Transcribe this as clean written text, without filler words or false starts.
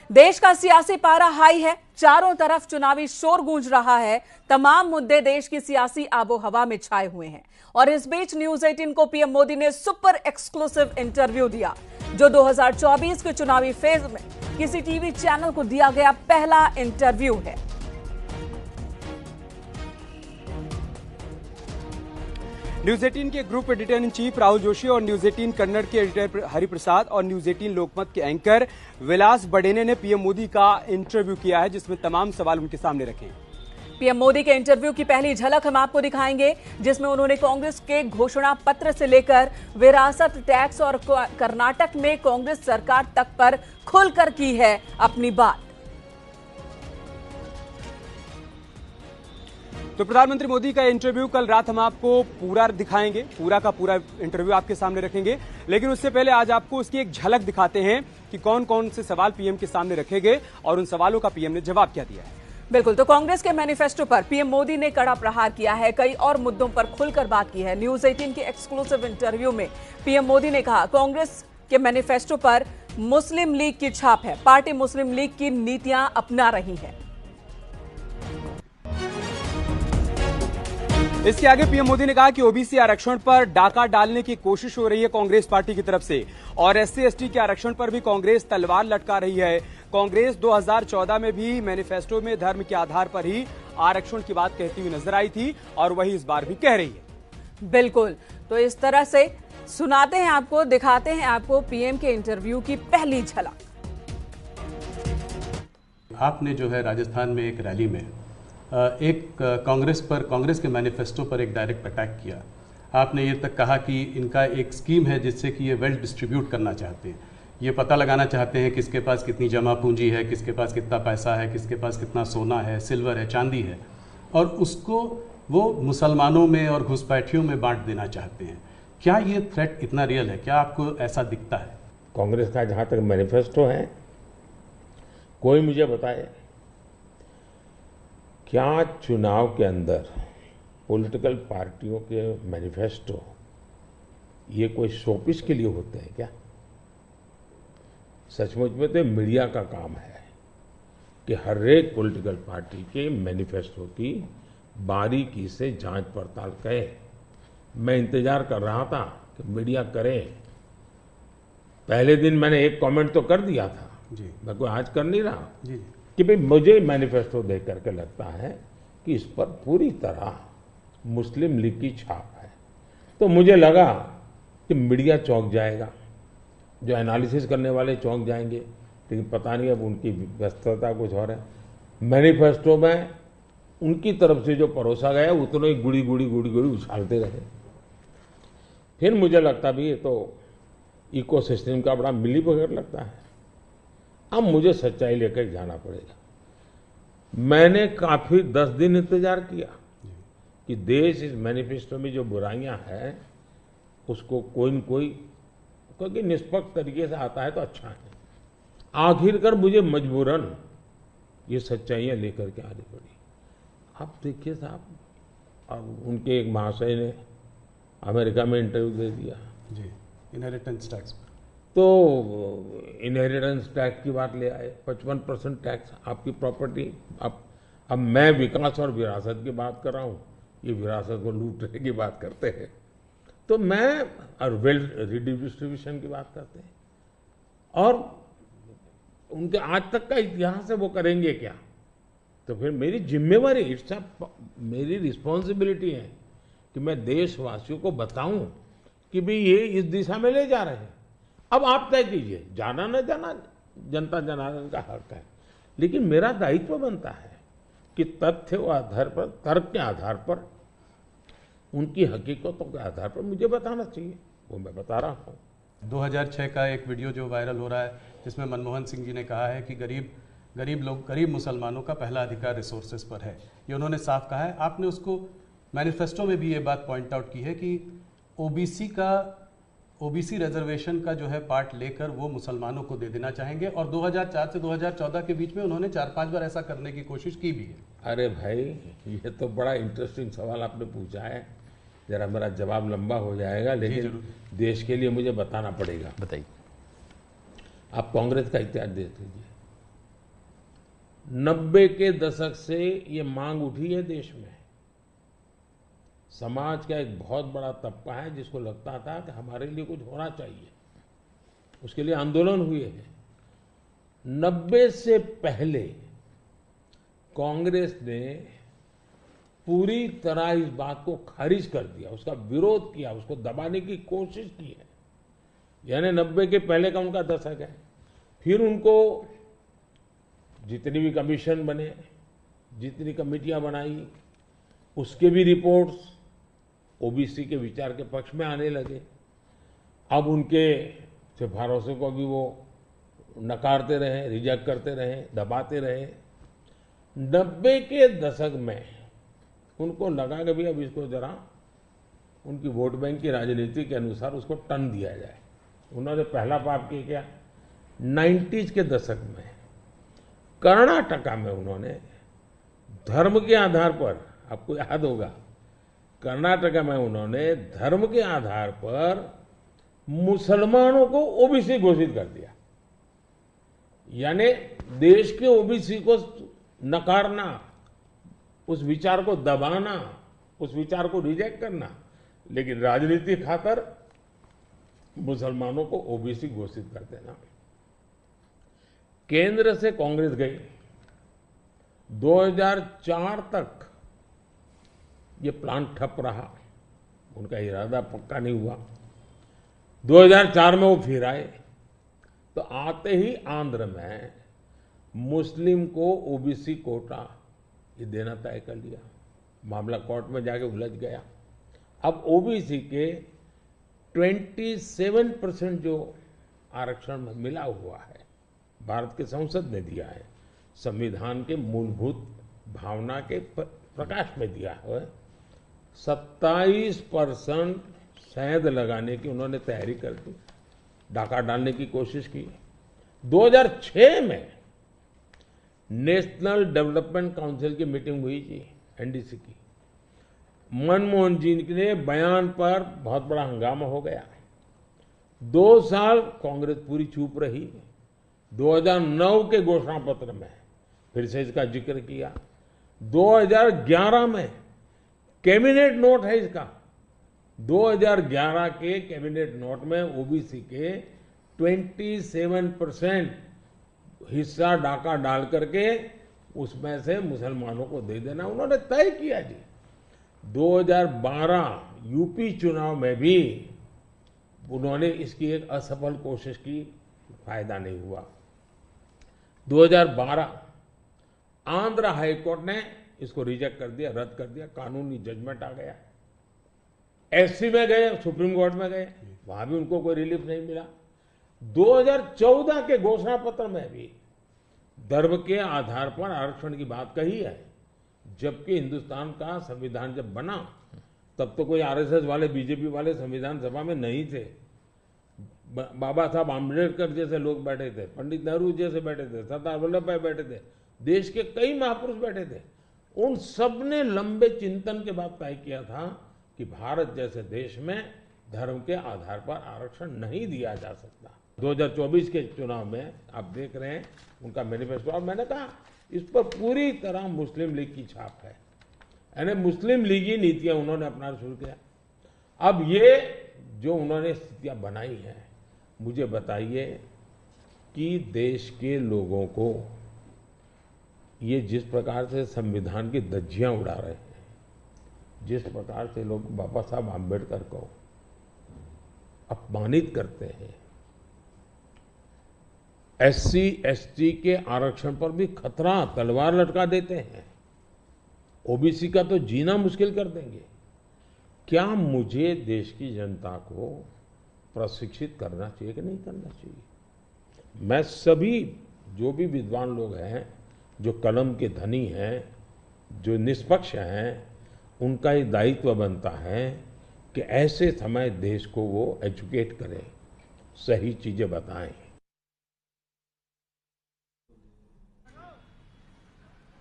देश का सियासी पारा हाई है, चारों तरफ चुनावी शोर गूंज रहा है। तमाम मुद्दे देश की सियासी आबोहवा में छाए हुए हैं और इस बीच न्यूज 18 को पीएम मोदी ने सुपर एक्सक्लूसिव इंटरव्यू दिया, जो 2024 के चुनावी फेज में किसी टीवी चैनल को दिया गया पहला इंटरव्यू है। न्यूज 18 के group editor in chief Rahul Joshi और न्यूज 18 कन्नड़ के एडिटर हरिप्रसाद और न्यूज 18 लोकमत के एंकर विलास बडेने ने पीएम मोदी का इंटरव्यू किया है, जिसमें तमाम सवाल उनके सामने रखे हैं। पीएम मोदी के इंटरव्यू की पहली झलक हम आपको दिखाएंगे, जिसमें उन्होंने कांग्रेस के घोषणा पत्र से लेकर विरासत टैक्स और कर्नाटक में कांग्रेस सरकार तक पर खुलकर की है अपनी बात। तो प्रधानमंत्री मोदी का इंटरव्यू कल रात हम आपको पूरा दिखाएंगे, पूरा का पूरा इंटरव्यू आपके सामने रखेंगे, लेकिन उससे पहले आज आपको उसकी एक झलक दिखाते हैं कि कौन कौन से सवाल पीएम के सामने रखे गए और उन सवालों का पीएम ने जवाब क्या दिया है। बिल्कुल, तो कांग्रेस के मैनिफेस्टो पर पीएम मोदी ने कड़ा प्रहार किया है, कई और मुद्दों पर खुलकर बात की है। न्यूज 18 के एक्सक्लूसिव इंटरव्यू में पीएम मोदी ने कहा, कांग्रेस के मैनिफेस्टो पर मुस्लिम लीग की छाप है, पार्टी मुस्लिम लीग की नीतियां अपना रही है। इसके आगे पीएम मोदी ने कहा कि ओबीसी आरक्षण पर डाका डालने की कोशिश हो रही है कांग्रेस पार्टी की तरफ से और एससी एसटी के आरक्षण पर भी कांग्रेस तलवार लटका रही है। कांग्रेस 2014 में भी मैनिफेस्टो में धर्म के आधार पर ही आरक्षण की बात कहती हुई नजर आई थी और वही इस बार भी कह रही है। बिल्कुल, तो इस तरह से सुनाते हैं आपको, दिखाते हैं आपको पीएम के इंटरव्यू की पहली झलक। आपने जो है राजस्थान में एक रैली में एक कांग्रेस के मैनिफेस्टो पर एक डायरेक्ट अटैक किया। आपने ये तक कहा कि इनका एक स्कीम है जिससे कि ये वेल्थ डिस्ट्रीब्यूट करना चाहते हैं, ये पता लगाना चाहते हैं किसके पास कितनी जमा पूंजी है, किसके पास कितना पैसा है, किसके पास कितना सोना है, सिल्वर है, चांदी है, और उसको वो मुसलमानों में और घुसपैठियों में बांट देना चाहते हैं। क्या ये थ्रेट इतना रियल है? क्या आपको ऐसा दिखता है? कांग्रेस का जहाँ तक मैनिफेस्टो है, कोई मुझे बताए क्या चुनाव के अंदर पॉलिटिकल पार्टियों के मैनिफेस्टो ये कोई शोपीस के लिए होते हैं क्या? सचमुच में तो मीडिया का काम है कि हर एक पॉलिटिकल पार्टी के मैनिफेस्टो की बारीकी से जांच पड़ताल करे। मैं इंतजार कर रहा था कि मीडिया करे। पहले दिन मैंने एक कमेंट तो कर दिया था जी, मैं कोई आज कर नहीं रहा जी, कि भाई मुझे मैनिफेस्टो देख करके लगता है कि इस पर पूरी तरह मुस्लिम लीग की छाप है। तो मुझे लगा कि मीडिया चौंक जाएगा, जो एनालिसिस करने वाले चौंक जाएंगे, लेकिन पता नहीं अब उनकी व्यस्तता कुछ और है। मैनिफेस्टो में उनकी तरफ से जो परोसा गया उतना ही गुड़ी गुड़ी उछालते रहे। फिर मुझे लगता भी ये तो इकोसिस्टम का बड़ा मिलीबगर लगता है। अब मुझे सच्चाई लेकर जाना पड़ेगा। मैंने काफी 10 दिन इंतजार किया कि देश इस मैनिफेस्टो में जो बुराइयां हैं उसको कोई न कोई, क्योंकि निष्पक्ष तरीके से आता है तो अच्छा है। आखिरकार मुझे मजबूरन ये सच्चाइयां लेकर के आनी पड़ी। आप देखिए साहब, अब उनके एक महाशय ने अमेरिका में इंटरव्यू दे दिया जी, इनहेरिटेंस टैक्स। तो इनहेरिटेंस टैक्स की बात ले आए, 55% टैक्स आपकी प्रॉपर्टी। अब मैं विकास और विरासत की बात कर रहा हूँ, ये विरासत को लूटने की बात करते हैं। तो मैं और वेल्थ रिडिस्ट्रीब्यूशन की बात करते हैं, और उनके आज तक का इतिहास है, वो करेंगे क्या? तो फिर मेरी जिम्मेवारी, मेरी रिस्पॉन्सिबिलिटी है कि मैं देशवासियों को बताऊं कि भाई ये इस दिशा में ले जा रहे हैं। अब आप तय कीजिए, जाना न जाना जनता जनार्दन का हक है, लेकिन मेरा दायित्व बनता है कि तथ्य के आधार पर, तर्क के आधार पर, उनकी हकीकतों के आधार पर मुझे बताना चाहिए, वो मैं बता रहा हूँ। 2006 का एक वीडियो जो वायरल हो रहा है, जिसमें मनमोहन सिंह जी ने कहा है कि गरीब मुसलमानों का पहला अधिकार रिसोर्सेज पर है, ये उन्होंने साफ कहा है। आपने उसको मैनिफेस्टो में भी ये बात पॉइंट आउट की है कि ओबीसी रिजर्वेशन का जो है पार्ट लेकर वो मुसलमानों को दे देना चाहेंगे, और 2004 से 2014 के बीच में उन्होंने 4-5 बार ऐसा करने की कोशिश की भी है। अरे भाई, ये तो बड़ा इंटरेस्टिंग सवाल आपने पूछा है। जरा मेरा जवाब लंबा हो जाएगा, लेकिन देश के लिए मुझे बताना पड़ेगा। बताइए। आप कांग्रेस का इतिहास देख लीजिए। 90 के दशक से ये मांग उठी है देश में। समाज का एक बहुत बड़ा तबका है जिसको लगता था कि हमारे लिए कुछ होना चाहिए, उसके लिए आंदोलन हुए हैं। 90 से पहले कांग्रेस ने पूरी तरह इस बात को खारिज कर दिया, उसका विरोध किया, उसको दबाने की कोशिश की है। यानी 90 के पहले का उनका दशक है। फिर उनको जितनी भी कमीशन बने, जितनी कमेटियां बनाई, उसके भी रिपोर्ट्स ओबीसी के विचार के पक्ष में आने लगे। अब उनके सिफारिशों को भी वो नकारते रहे, रिजेक्ट करते रहे, दबाते रहे। 90 के दशक में उनको लगा कि भी अब इसको जरा उनकी वोट बैंक की राजनीति के अनुसार उसको टर्न दिया जाए। उन्होंने पहला पाप किया क्या, 90s के दशक में कर्नाटका में उन्होंने धर्म के आधार पर, आपको याद होगा, कर्नाटका में उन्होंने धर्म के आधार पर मुसलमानों को ओबीसी घोषित कर दिया। यानी देश के ओबीसी को नकारना, उस विचार को दबाना, उस विचार को रिजेक्ट करना, लेकिन राजनीति खातर मुसलमानों को ओबीसी घोषित कर देना। केंद्र से कांग्रेस गई, 2004 तक ये प्लान ठप रहा, उनका इरादा पक्का नहीं हुआ। 2004 में वो फिर आए, तो आते ही आंध्र में मुस्लिम को ओबीसी कोटा ये देना तय कर लिया। मामला कोर्ट में जाके उलझ गया। अब ओबीसी के 27% जो आरक्षण में मिला हुआ है, भारत के संसद ने दिया है, संविधान के मूलभूत भावना के प्रकाश में दिया है। 27% शहद लगाने की उन्होंने तैयारी कर दी, डाका डालने की कोशिश की। 2006 में नेशनल डेवलपमेंट काउंसिल की मीटिंग हुई थी, एनडीसी की। मनमोहन जी के बयान पर बहुत बड़ा हंगामा हो गया। 2 साल कांग्रेस पूरी चुप रही। 2009 के घोषणा पत्र में फिर से इसका जिक्र किया। 2011 में कैबिनेट नोट है इसका, 2011 के कैबिनेट नोट में ओबीसी के 27% हिस्सा डाका डाल करके उसमें से मुसलमानों को दे देना उन्होंने तय किया जी। 2012 यूपी चुनाव में भी उन्होंने इसकी एक असफल कोशिश की, फायदा नहीं हुआ। 2012 आंध्र हाईकोर्ट ने इसको रिजेक्ट कर दिया, रद्द कर दिया, कानूनी जजमेंट आ गया। एससी में गए, सुप्रीम कोर्ट में गए, वहां भी उनको कोई रिलीफ नहीं मिला। 2014 के घोषणा पत्र में भी धर्म के आधार पर आरक्षण की बात कही है, जबकि हिंदुस्तान का संविधान जब बना तब तो कोई आरएसएस वाले, बीजेपी वाले संविधान सभा में नहीं थे। बाबा साहब आम्बेडकर जैसे लोग बैठे थे, पंडित नेहरू जैसे बैठे थे, सरदार वल्लभ भाई बैठे थे, देश के कई महापुरुष बैठे थे। उन सब ने लंबे चिंतन के बाद तय किया था कि भारत जैसे देश में धर्म के आधार पर आरक्षण नहीं दिया जा सकता। 2024 के चुनाव में आप देख रहे हैं उनका मैनिफेस्टो, और मैंने कहा इस पर पूरी तरह मुस्लिम लीग की छाप है, यानी मुस्लिम लीगी नीतियां उन्होंने अपना शुरू किया। अब ये जो उन्होंने स्थितियां बनाई हैं, मुझे बताइए कि देश के लोगों को ये जिस प्रकार से संविधान की धज्जियां उड़ा रहे हैं, जिस प्रकार से लोग बाबा साहब आम्बेडकर को अपमानित करते हैं, एससी एसटी के आरक्षण पर भी खतरा, तलवार लटका देते हैं, ओबीसी का तो जीना मुश्किल कर देंगे। क्या मुझे देश की जनता को प्रशिक्षित करना चाहिए कि नहीं करना चाहिए? मैं सभी जो भी विद्वान लोग हैं, जो कलम के धनी हैं, जो निष्पक्ष हैं, उनका ये दायित्व बनता है कि ऐसे समय देश को वो एजुकेट करें, सही चीजें बताएं।